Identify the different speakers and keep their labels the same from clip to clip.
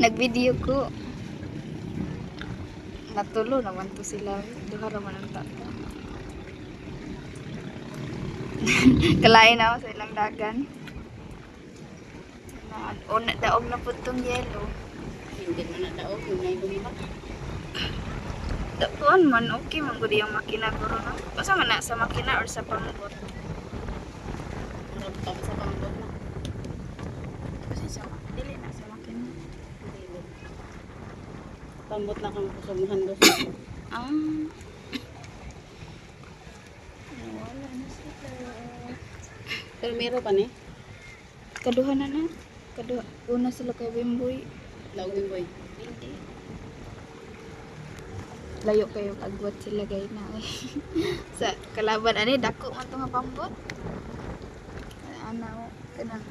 Speaker 1: Nag-video ko. Natulo naman to sila. Duha naman ang tata. Kalain ako sa ilang dagan. Una daog na po itong yelo.
Speaker 2: Hindi mo na daog, yung may lumipat.
Speaker 1: Tuan man, okay man gud yung makina guro no. Basta man na sa makina or sa pangbot.
Speaker 2: Marap ka sa pangbot na.
Speaker 1: Kasi sa dili na sa makina.
Speaker 2: Pambot na kang kusubuhan dos.
Speaker 1: Ah. Wala na sila.
Speaker 2: Pero meron pa ni.
Speaker 1: Kaduha na na. Kaduha. Una sila kay Wimboy.
Speaker 2: Laog din boy.
Speaker 1: Hindi. Layo kayo agwat sila gay na. Sa kalaban ani dako man to nga pambot. Ana kanang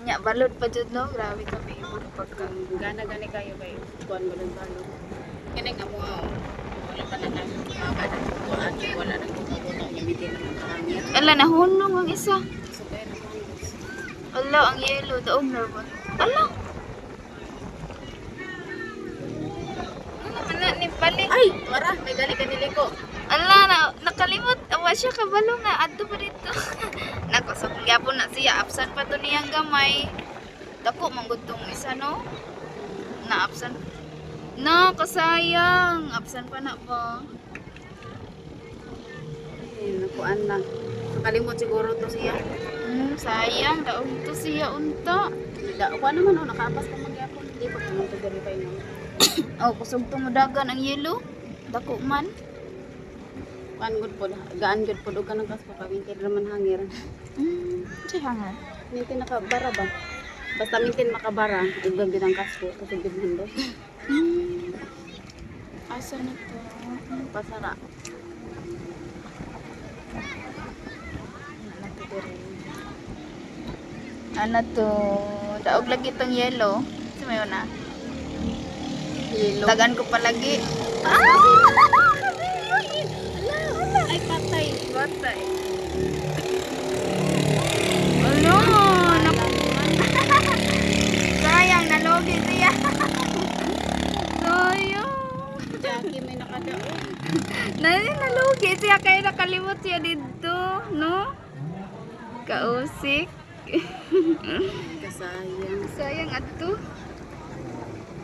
Speaker 1: nya balod pa jud no, grabe ka pibot pagka
Speaker 2: Gana-gani kayo kay kuan mo lang balo. Kini nga mo wala pa na nang kada kuan wala nang buta niya bitin ang karamihan.
Speaker 1: ala nahunong ang isa.
Speaker 2: So kaya na kuan.
Speaker 1: Ala ang yellow daog na ba? Ala. Ano man na ni balik?
Speaker 2: Ay, mara, may gali ka niliko.
Speaker 1: Ala na nakalimot awa siya kabalo na adto pa dito. Nako so gyapon na siya absent pa to niyang gamay. Dako man gud tong isa no. Na absent. No, kasayang. Absent pa na ba?
Speaker 2: Ay, nakuan na. Nakalimot siguro to siya.
Speaker 1: Sayang daog to siya unta.
Speaker 2: Da, kuan naman oh, nakaapas pa magyapon. Hindi pa naman to verify mo.
Speaker 1: Oh, kusog tumudagan ang yellow. Dako man.
Speaker 2: Kuan gud pod, gaan gud pod og kanang kas pa mintin raman hangir.
Speaker 1: Siya nga.
Speaker 2: Mintin nakabara ba? Basta mintin makabara, igban gid ang kasko kasi gid mundo.
Speaker 1: Asa na to?
Speaker 2: Pasara.
Speaker 1: Ano to? Daog lagi tong yellow. Sa mayo na.
Speaker 2: Yellow.
Speaker 1: Tagan ko palagi.
Speaker 2: Ay patay.
Speaker 1: Batay. Ano? Sayang, nalogi siya. Sayang.
Speaker 2: Jackie may nakadaon.
Speaker 1: Nalugi siya kaya nakalimot siya dito, no? Kausik.
Speaker 2: Kasayang.
Speaker 1: Sayang ato.